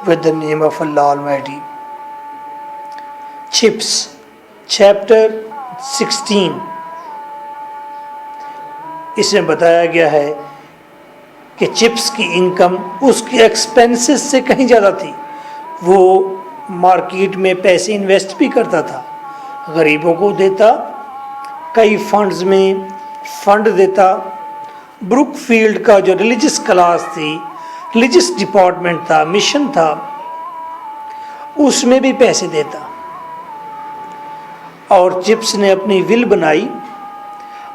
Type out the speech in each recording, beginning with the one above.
with the name of Allah Almighty. Chips, chapter 16. इसमें बताया गया है कि चिप्स की इनकम उसके एक्सपेंसेस से कहीं ज़्यादा थी। वो मार्केट में पैसे इन्वेस्ट भी करता था, गरीबों को देता, कई फंड्स में फंड देता। ब्रुकफील्ड का जो रिलीजियस क्लास थी, रिलीजियस डिपार्टमेंट था, मिशन था, उसमें भी पैसे देता। और चिप्स ने अपनी विल बनाई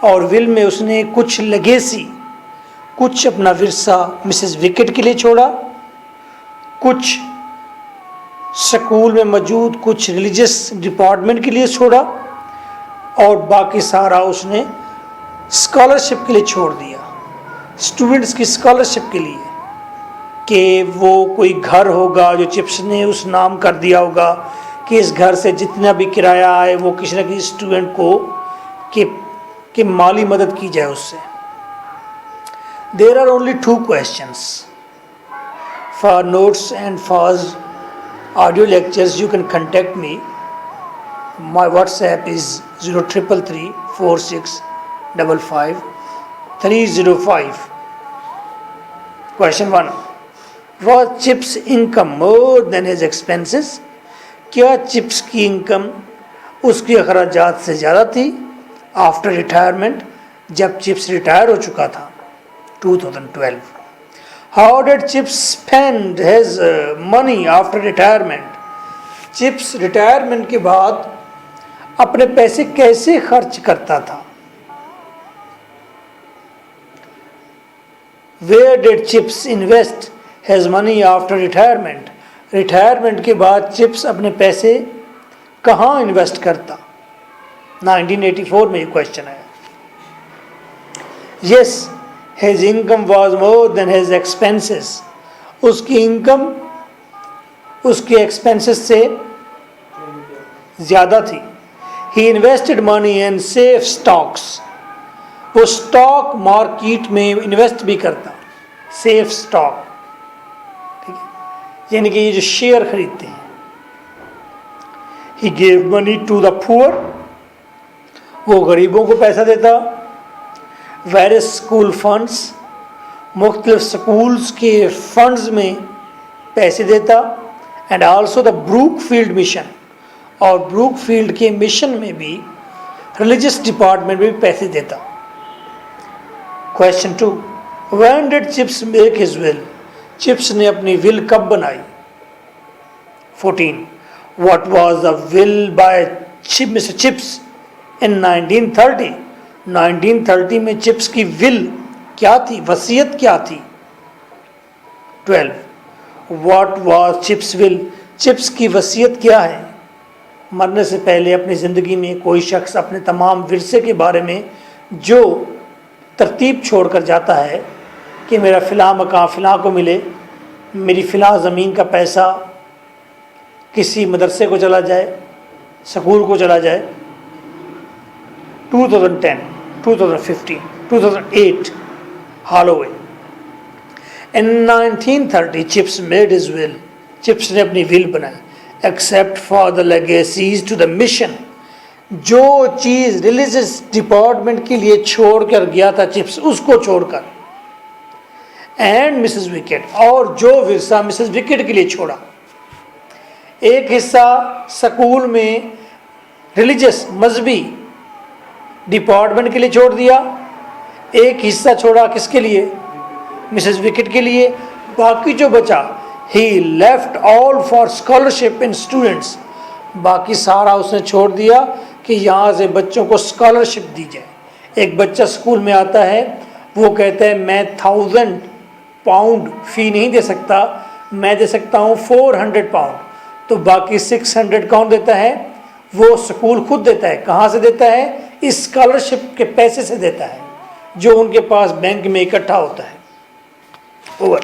और विल में उसने कुछ लेगेसी, कुछ अपना विरसा मिसेस विकेट के लिए छोड़ा, कुछ स्कूल में मौजूद कुछ रिलीजियस डिपार्टमेंट के लिए छोड़ा और बाकी सारा उसने स्कॉलरशिप के लिए छोड़ दिया, स्टूडेंट्स की स्कॉलरशिप के लिए। कि वो कोई घर होगा जो चिप्स ने उस नाम कर दिया होगा कि इस घर से जितना भी किराया आए वो किसी न किसी स्टूडेंट को कि माली मदद की जाए उससे। There are only 2 questions. For notes and for audio lectures you can contact me. My WhatsApp is 0333 4655 305. Question 1. Was Chip's income more than his expenses? क्या चिप्स की इनकम उसकी अखराजात से ज़्यादा थी आफ्टर रिटायरमेंट, जब चिप्स रिटायर हो चुका था 2012? How did Chips spend his money after retirement? Chips retirement के बाद अपने पैसे कैसे खर्च करता था? Where did Chips invest his money after retirement? Retirement के बाद चिप्स अपने पैसे कहाँ इन्वेस्ट करता? 1984 में ये क्वेश्चन है। Yes, his income was more than his expenses. उसकी इनकम उसके एक्सपेंसेस से ज़्यादा थी। He invested money in safe stocks. वो स्टॉक मार्केट में इन्वेस्ट भी करता, सेफ स्टॉक, ठीक है, यानी कि ये जो शेयर खरीदते हैं। He gave money to the poor. वो गरीबों को पैसा देता। वेरियस स्कूल फंड्स, मुख्तलिफ स्कूल्स के फंड्स में पैसे देता। And also the Brookfield mission, और ब्रूकफील्ड के मिशन में भी, रिलीजियस डिपार्टमेंट में भी पैसे देता। Question 2. When did Chips make his will? Chips ने अपनी विल कब बनाई? 14. What was the will by mister Chips in 1930? 1930 में चिप्स की विल क्या थी, वसीयत क्या थी? 12. What was chips will? Chips की वसीयत क्या है? मरने से पहले अपनी ज़िंदगी में कोई शख्स अपने तमाम विरसे के बारे में जो तरतीब छोड़ कर जाता है कि मेरा फ़िलाँ मकान फ़िलाँ को मिले, मेरी फ़िलाँ ज़मीन का पैसा किसी मदरसे को चला जाए, स्कूल को चला जाए। 2010, 2015, 2008 Holloway. In 1930 Chips made his will. Chips ने अपनी विल बनाई। Except for the legacies to the mission. जो चीज़ रिलीजियस डिपार्टमेंट के लिए छोड़ कर गया था चिप्स, उसको छोड़कर। एंड मिसेस विकेट, और जो विरसा मिसेस विकेट के लिए छोड़ा। एक हिस्सा स्कूल में रिलीजियस मजहबी डिपार्टमेंट के लिए छोड़ दिया, एक हिस्सा छोड़ा किसके लिए? मिसेस विकेट के लिए। बाकी जो बचा, he left all for scholarship in students. बाकी सारा उसने छोड़ दिया कि यहाँ से बच्चों को स्कॉलरशिप दी जाए। एक बच्चा स्कूल में आता है, वो कहता है मैं 1000 पाउंड फ़ी नहीं दे सकता, मैं दे सकता हूँ 400 पाउंड। तो बाकी 600 कौन देता है? वो स्कूल खुद देता है। कहाँ से देता है? इस स्कॉलरशिप के पैसे से देता है जो उनके पास बैंक में इकट्ठा होता है। ओवर।